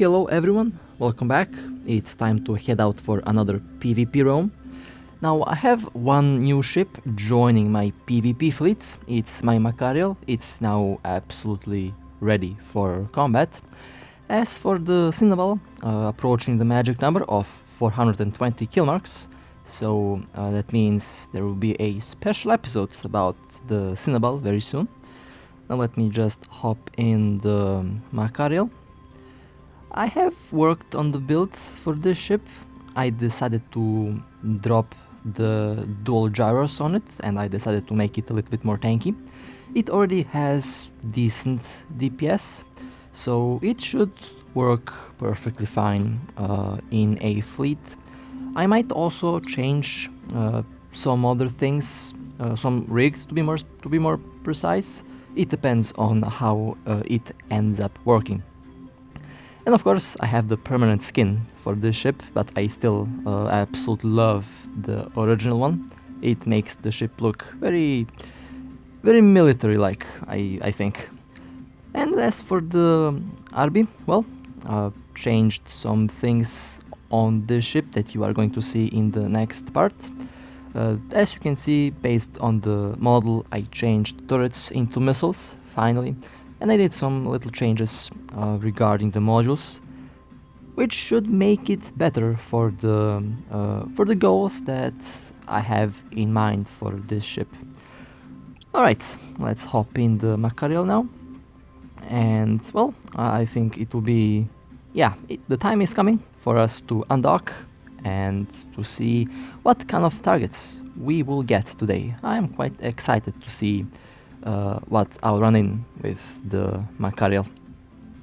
Hello everyone, welcome back. It's time to head out for another PvP roam. Now I have one new ship joining my PvP fleet. It's my Macariel. It's now absolutely ready for combat. As for the Cinnabal, approaching the magic number of 420 kill marks. So that means there will be a special episode about the Cinnabal very soon. Now let me just hop in the Macariel. I have worked on the build for this ship. I decided to drop the dual gyros on it and I decided to make it a little bit more tanky. It already has decent DPS, so it should work perfectly fine in a fleet. I might also change some other things, some rigs to be more precise. It depends on how it ends up working. And of course I have the permanent skin for this ship, but I still absolutely love the original one. It makes the ship look very military-like, I think. And as for the Arbi, well, changed some things on this ship that you are going to see in the next part. As you can see, based on the model, I changed turrets into missiles, finally. And I did some little changes regarding the modules, which should make it better for the goals that I have in mind for this ship. Alright, let's hop in the Macariel now. And well, I think it will be... yeah, the time is coming for us to undock and to see what kind of targets we will get today. I am quite excited to see what I'll run in with the Macariel.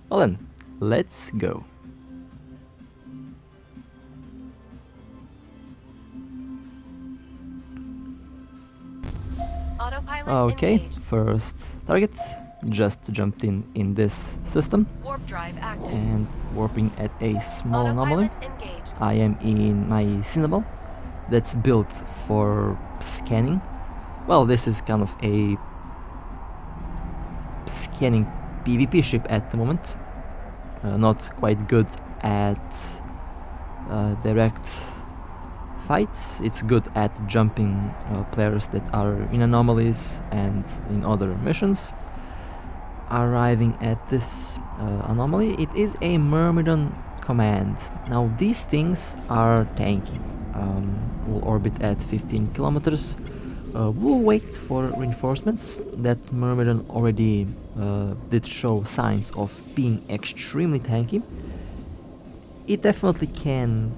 Well then, let's go. Okay, engaged. First target. Just jumped in this system. Warp drive active. And warping at a small anomaly. Engaged. I am in my Cinnabal that's built for scanning. Well, this is kind of a scanning PvP ship at the moment. Not quite good at direct fights. It's good at jumping players that are in anomalies and in other missions. Arriving at this anomaly, it is a Myrmidon command. Now these things are tanky. We'll orbit at 15 kilometers. We'll wait for reinforcements. That Myrmidon already did show signs of being extremely tanky. It definitely can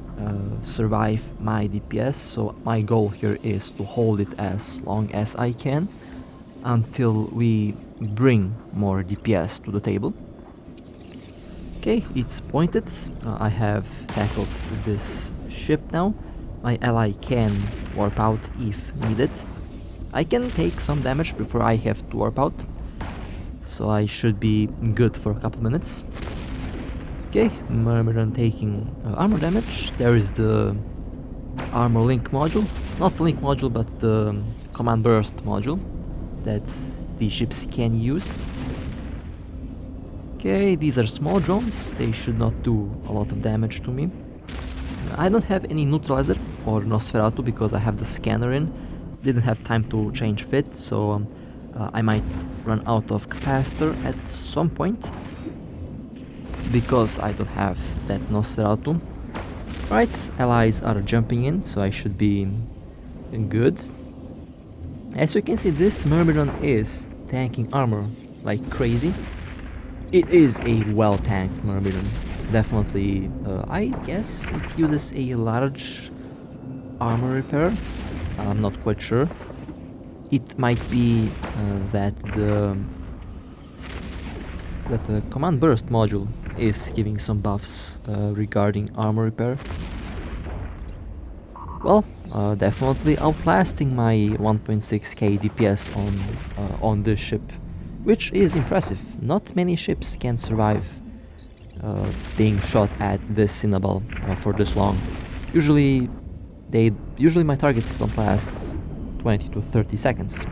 survive my DPS, so my goal here is to hold it as long as I can until we bring more DPS to the table. Okay, it's pointed. I have tackled this ship now. My ally can warp out if needed. I can take some damage before I have to warp out, so I should be good for a couple minutes. Okay, Myrmidon taking armor damage. There is the armor link module, not the link module but the command burst module that the ships can use. Okay, these are small drones, they should not do a lot of damage to me. I don't have any neutralizer or Nosferatu because I have the scanner in. Didn't have time to change fit, so I might run out of capacitor at some point because I don't have that Nosferatu. Right, allies are jumping in, so I should be good. As you can see, this Myrmidon is tanking armor like crazy. It is a well-tanked Myrmidon. Definitely, I guess it uses a large armor repair. I'm not quite sure. It might be that the command burst module is giving some buffs regarding armor repair. Well, definitely outlasting my 1.6k DPS on this ship, which is impressive. Not many ships can survive being shot at this Cinnabal for this long. Usually my targets don't last 20 to 30 seconds.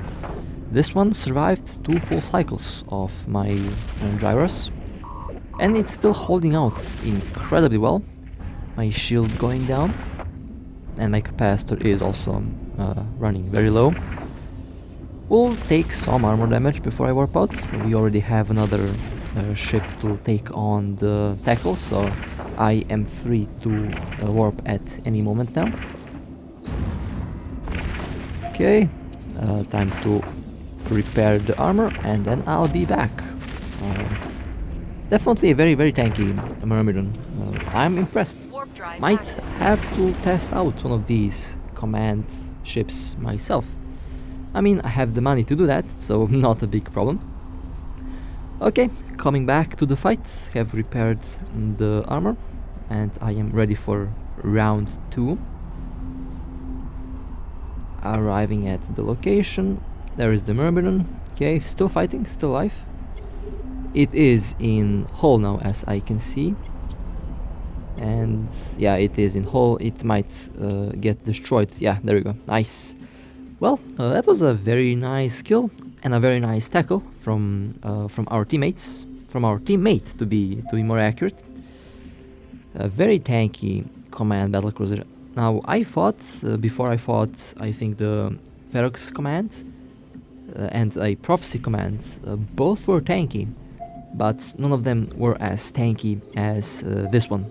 This one survived 2 full cycles of my gyros. And it's still holding out incredibly well. My shield going down, and my capacitor is also running very low. We'll take some armor damage before I warp out. We already have another ship to take on the tackle, so I am free to warp at any moment now. Okay, time to repair the armor and then I'll be back. Definitely a very tanky Myrmidon. I'm impressed. Might have to test out one of these command ships myself. I mean, I have the money to do that, so not a big problem. Okay, coming back to the fight, have repaired the armor and I am ready for round 2. Arriving at the location, there is the Myrmidon. Okay, still fighting, still alive. It is in hull now, as I can see. And yeah, it is in hull. It might get destroyed. Yeah, there we go. Nice. Well, that was a very nice kill and a very nice tackle from our teammates. From our teammate, to be more accurate. A very tanky command battlecruiser. Now, I fought before I fought, I think the Ferox command and a Prophecy command. Both were tanky, but none of them were as tanky as this one.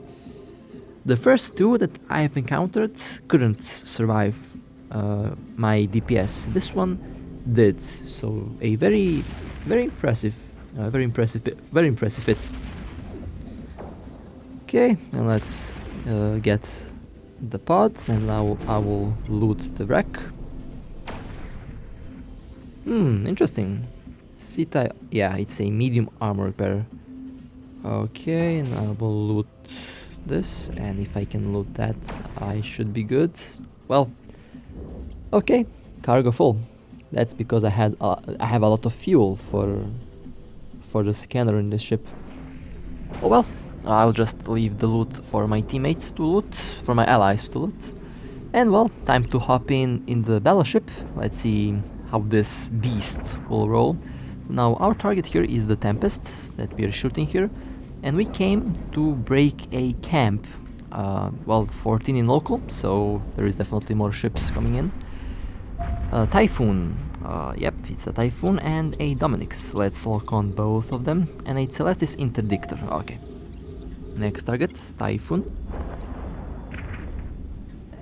The first two that I've encountered couldn't survive my DPS. This one did, so a very impressive hit. Okay, and let's get the pod, and now I will loot the wreck. Interesting. Sita, yeah, it's a medium armor repair. Okay, and I will loot this, and if I can loot that, I should be good. Well, okay, cargo full. That's because I have a lot of fuel for the scanner in this ship. Oh well, I'll just leave the loot for my teammates to loot, for my allies to loot. And well, time to hop in the battleship. Let's see how this beast will roll. Now our target here is the Tempest that we are shooting here, and we came to break a camp. Well, 14 in local, so there is definitely more ships coming in. Typhoon, yep, it's a Typhoon and a Dominix. Let's lock on both of them, and a Celestis Interdictor. Okay, next target, Typhoon.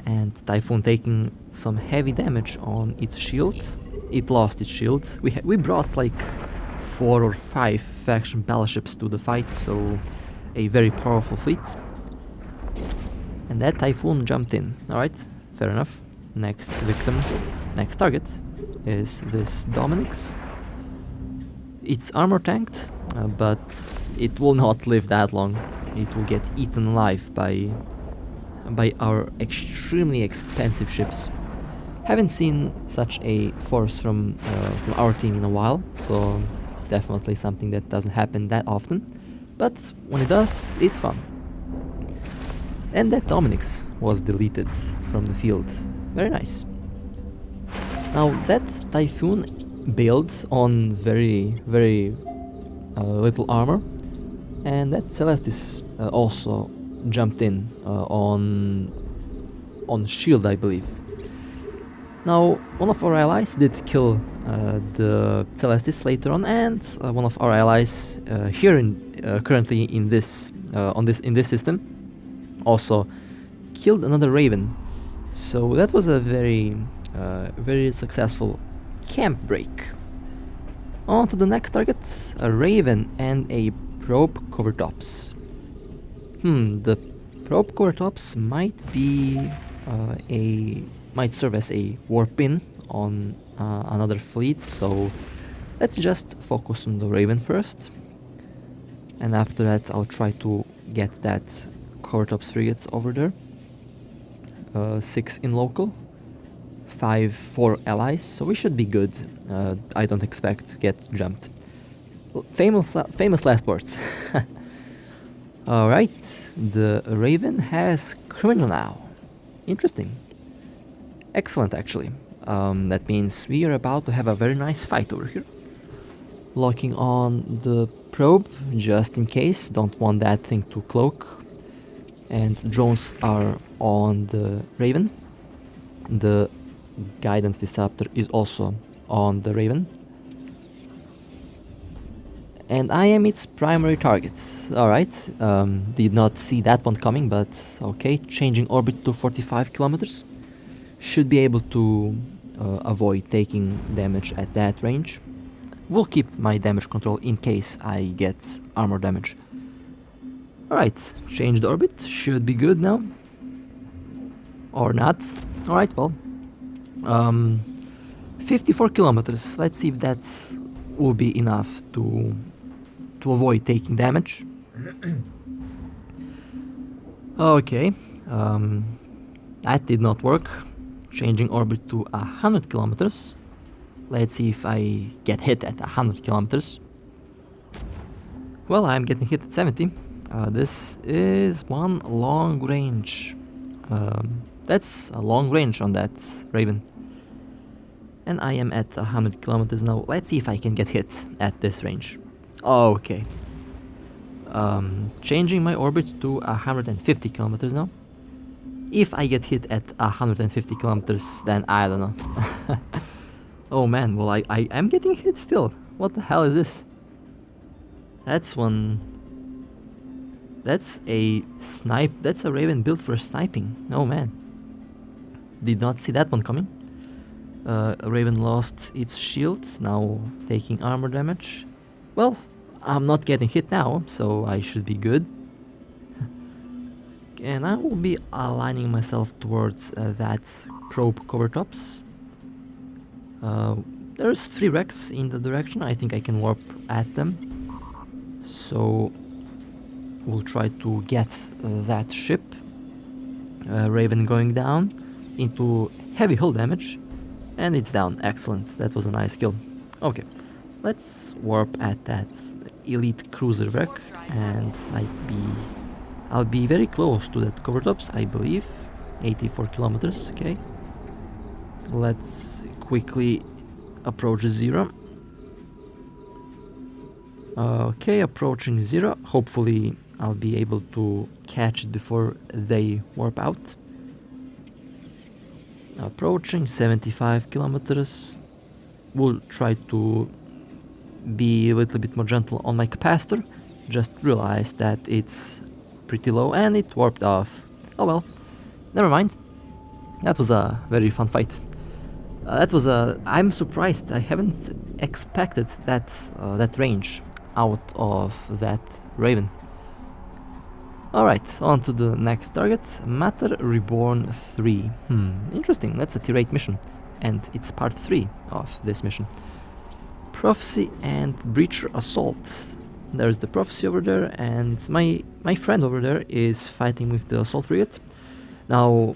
And Typhoon taking some heavy damage on its shield. It lost its shield. We brought like 4 or 5 faction battleships to the fight, so a very powerful fleet. And that Typhoon jumped in. Alright, fair enough. Next victim, next target is this Dominix. It's armor tanked, but it will not live that long. It will get eaten alive by our extremely expensive ships. Haven't seen such a force from our team in a while, so definitely something that doesn't happen that often. But when it does, it's fun. And that Dominix was deleted from the field. Very nice. Now that Typhoon built on very little armor, and that Celestis also jumped in on shield, I believe. Now, one of our allies did kill the Celestis later on, and one of our allies here currently in this system also killed another Raven. So that was a very successful camp break. On to the next target, a Raven and a Probe Covertops. The Probe Covertops might be might serve as a warp in on another fleet, so let's just focus on the Raven first, and after that I'll try to get that Covertops frigate over there. 6 in local, 4 allies, so we should be good. I don't expect to get jumped. Famous last words. Alright, the Raven has criminal now. Interesting. Excellent, actually. That means we are about to have a very nice fight over here. Locking on the probe, just in case, don't want that thing to cloak. And drones are on the Raven. The guidance disruptor is also on the Raven. And I am its primary target. Alright, did not see that one coming, but okay, changing orbit to 45 kilometers. Should be able to avoid taking damage at that range. Will keep my damage control in case I get armor damage. Alright, change the orbit, should be good now. Or not. Alright, well. 54 kilometers, let's see if that will be enough to avoid taking damage. Okay, that did not work. Changing orbit to 100 kilometers. Let's see if I get hit at 100 kilometers. Well, I'm getting hit at 70. This is one long range. That's a long range on that Raven. And I am at 100 kilometers now. Let's see if I can get hit at this range. Okay. Changing my orbit to 150 kilometers now. If I get hit at 150 kilometers, then I don't know. Oh man, well I am getting hit still. What the hell is this? That's one... That's a snipe. That's a Raven built for sniping. Oh man. Did not see that one coming. Raven lost its shield, now taking armor damage. Well, I'm not getting hit now, so I should be good. And I will be aligning myself towards that probe cover tops. There's 3 wrecks in the direction. I think I can warp at them. So we'll try to get that ship. Raven going down into heavy hull damage. And it's down. Excellent. That was a nice kill. Okay. Let's warp at that elite cruiser wreck. And I'll be very close to that cover tops, I believe. 84 kilometers. Okay. Let's quickly approach 0. Okay, approaching 0. Hopefully I'll be able to catch it before they warp out. Approaching 75 kilometers. We'll try to be a little bit more gentle on my capacitor. Just realized that it's pretty low and it warped off. Oh well, never mind. That was a very fun fight. I'm surprised. I haven't expected that range out of that Raven. Alright, on to the next target. Matter Reborn 3. Interesting, that's a tier 8 mission. And it's part 3 of this mission. Prophecy and Breacher Assault. There's the Prophecy over there, and my friend over there is fighting with the Assault Frigate. Now,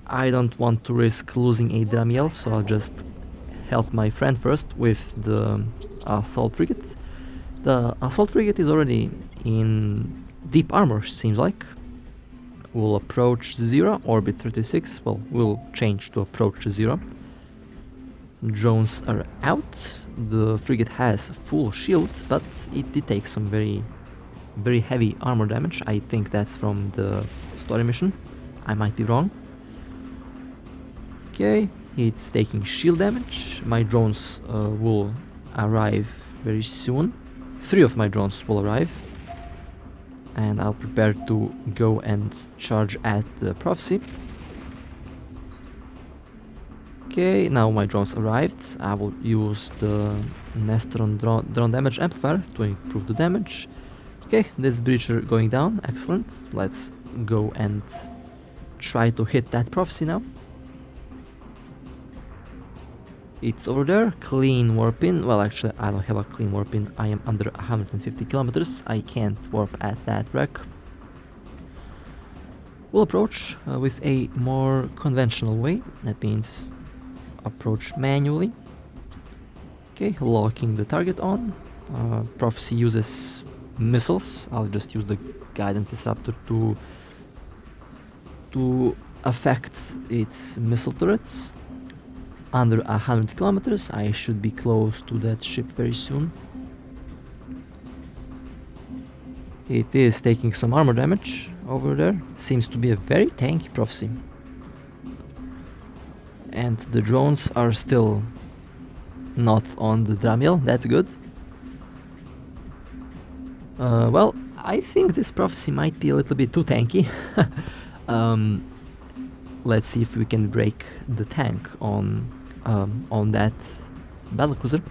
I don't want to risk losing a Dramiel, so I'll just help my friend first with the Assault Frigate. The Assault Frigate is already in deep armor, seems like. We'll approach 0, orbit 36, well, we'll change to approach 0. Drones are out. The frigate has full shield, but it did take some very, very heavy armor damage. I think that's from the story mission. I might be wrong. Okay, it's taking shield damage. My drones will arrive very soon. 3 of my drones will arrive. And I'll prepare to go and charge at the Prophecy. Okay, now my drones arrived. I will use the Nestron drone damage amplifier to improve the damage. Okay, this breacher going down. Excellent. Let's go and try to hit that Prophecy now. It's over there. Clean warp in. Well, actually, I don't have a clean warp in. I am under 150 kilometers. I can't warp at that wreck. We'll approach with a more conventional way. That means approach manually. Okay, locking the target on. Prophecy uses missiles. I'll just use the guidance disruptor to affect its missile turrets. Under 100 kilometers, I should be close to that ship very soon. It is taking some armor damage over there. Seems to be a very tanky prophecy. And the drones are still not on the drum hill, that's good. Well, I think this prophecy might be a little bit too tanky. Let's see if we can break the tank on that battlecruiser.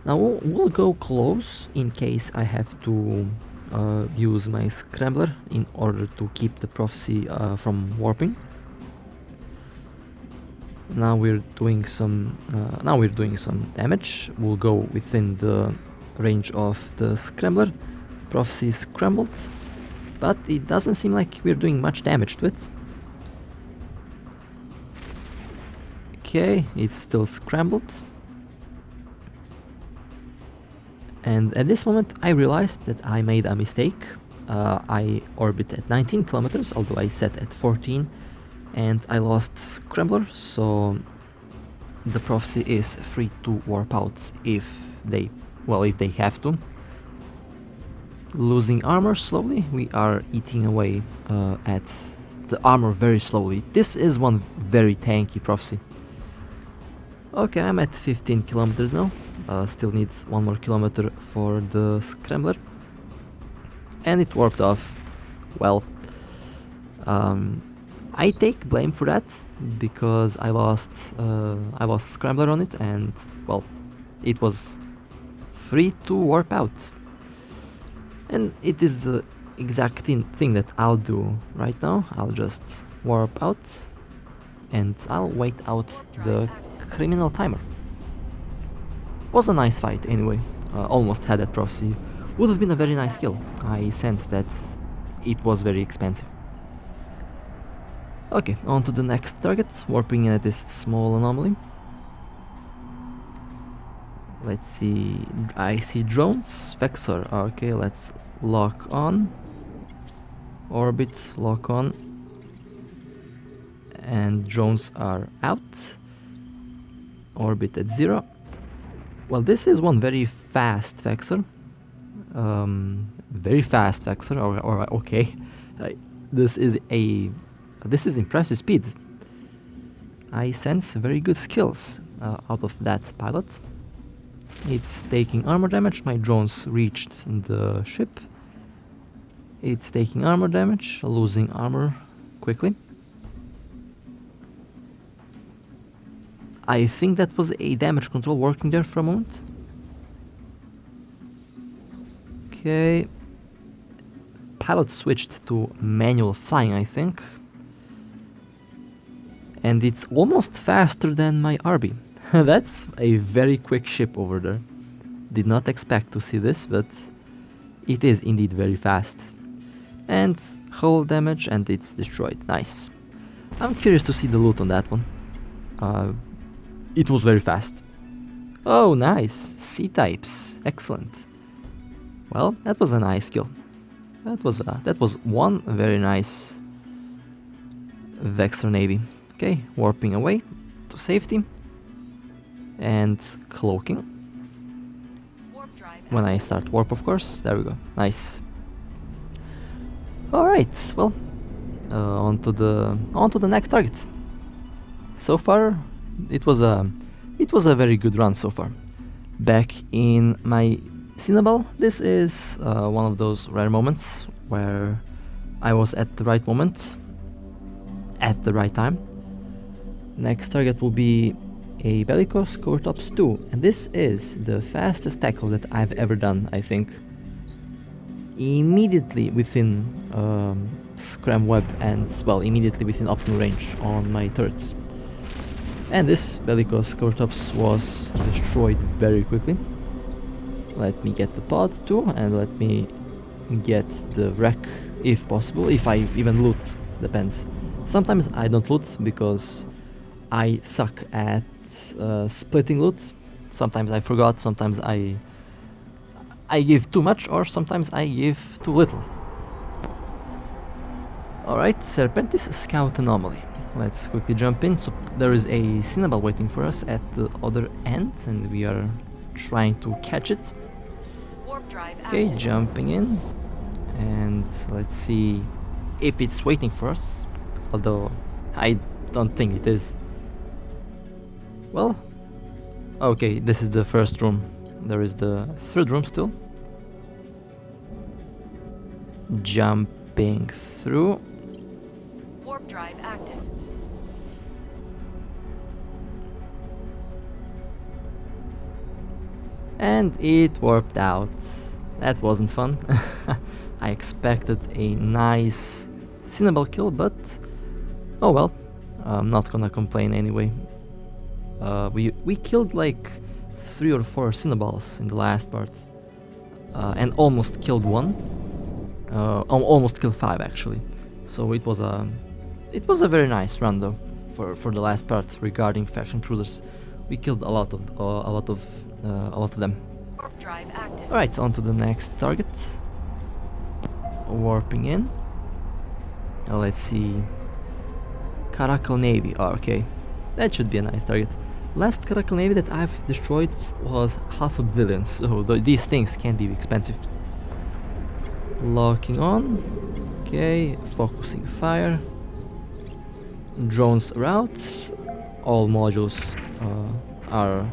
Now we'll go close in case I have to use my scrambler in order to keep the prophecy from warping. Now we're doing some damage. We'll go within the range of the scrambler. Prophecy is scrambled, but it doesn't seem like we're doing much damage to it. Okay, it's still scrambled. And at this moment I realized that I made a mistake. I orbit at 19 kilometers, although I set at 14, and I lost scrambler, so the prophecy is free to warp out if they have to. Losing armor slowly, we are eating away at the armor very slowly. This is one very tanky prophecy. Okay, I'm at 15 kilometers now. Still needs 1 more kilometer for the scrambler. And it warped off. Well, I take blame for that because I lost scrambler on it, and well, it was free to warp out. And it is the exact thing that I'll do right now. I'll just warp out and I'll wait out the criminal timer. Was a nice fight anyway. Almost had that prophecy. Would have been a very nice kill. I sensed that it was very expensive. Okay, on to the next target, warping in at this small anomaly. Let's see, I see drones, Vexor, okay, let's lock on. Orbit, lock on. And drones are out. Orbit at 0. Well, this is one very fast Vexor. Very fast Vexor, or okay. This is impressive speed. I sense very good skills out of that pilot. It's taking armor damage. My drones reached the ship. It's taking armor damage, losing armor quickly. I think that was a damage control working there for a moment. Okay. Pilot switched to manual flying, I think. And it's almost faster than my Arby. That's a very quick ship over there. Did not expect to see this, but it is indeed very fast. And hull damage, and it's destroyed. Nice. I'm curious to see the loot on that one. It was very fast. Oh, nice. C-types. Excellent. Well, that was a nice kill. That was one very nice Vexor Navy. Okay, warping away to safety. And cloaking. When I start warp, of course. There we go. Nice. All right. Well, on to the next target. So far, it was a very good run so far. Back in my Cinnabal, this is one of those rare moments where I was at the right moment, at the right time. Next target will be a Bellicose Covert 2, and this is the fastest tackle that I've ever done, I think. Immediately within Scram Web and, well, immediately within optimal range on my turrets. And this Bellicose Covert was destroyed very quickly. Let me get the pod too, and let me get the wreck if possible, if I even loot, depends. Sometimes I don't loot because I suck at splitting loot. Sometimes I forgot, sometimes I give too much, or sometimes I give too little. Alright, Serpentis Scout Anomaly. Let's quickly jump in. So there is a Cinnabal waiting for us at the other end, and we are trying to catch it. Okay, jumping in. And let's see if it's waiting for us, although I don't think it is. Well, okay, this is the first room. There is the third room still. Jumping through. Warp drive active. And it warped out. That wasn't fun. I expected a nice Cinnabal kill, but oh well. I'm not gonna complain anyway. We killed like 3 or 4 Cinnabals in the last part, and almost killed one. Almost killed 5 actually. So it was a very nice run though for the last part regarding faction cruisers. We killed a lot of them. Warp drive active. All right, on to the next target. Warping in. Let's see. Caracal Navy. Oh, okay, that should be a nice target. Last Caracal Navy that I've destroyed was 500 million, so these things can be expensive. Locking on. Okay, focusing fire. Drones route. All modules are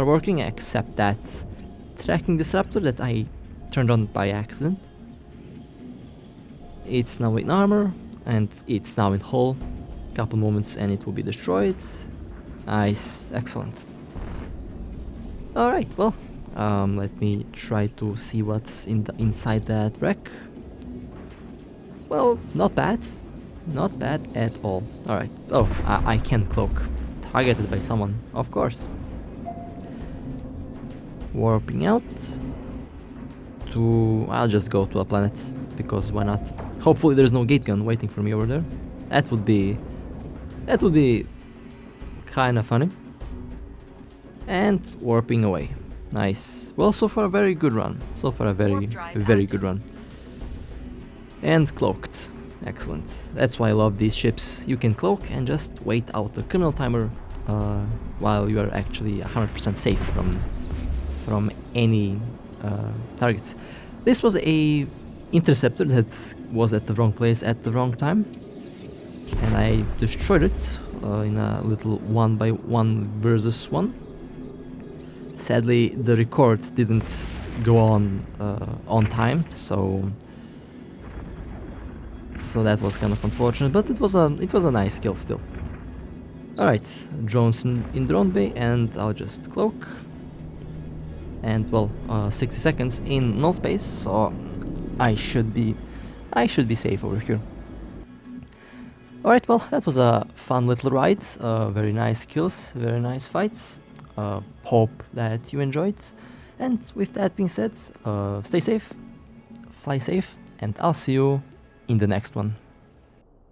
working except that tracking disruptor that I turned on by accident. It's now in armor and it's now in hull. Couple moments and it will be destroyed. Nice, excellent. All right, well, let me try to see what's inside that wreck. Well, not bad at all. All right. Oh, I can cloak. Targeted by someone, of course. Warping out to... I'll just go to a planet, because why not? Hopefully there's no gate gun waiting for me over there. That would be kind of funny. And warping away. Nice. Well, so far a very good run. So far a very good run. And cloaked. Excellent. That's why I love these ships. You can cloak and just wait out the criminal timer while you are actually 100% safe from any targets. This was a interceptor that was at the wrong place at the wrong time, and I destroyed it in a little 1v1 versus 1. Sadly, the record didn't go on time, so that was kind of unfortunate, but it was a nice kill still. Alright, drones in drone bay, and I'll just cloak. And well, 60 seconds in null space, so I should be safe over here. Alright, well, that was a fun little ride. Very nice kills, very nice fights. Hope that you enjoyed. And with that being said, stay safe, fly safe, and I'll see you in the next one.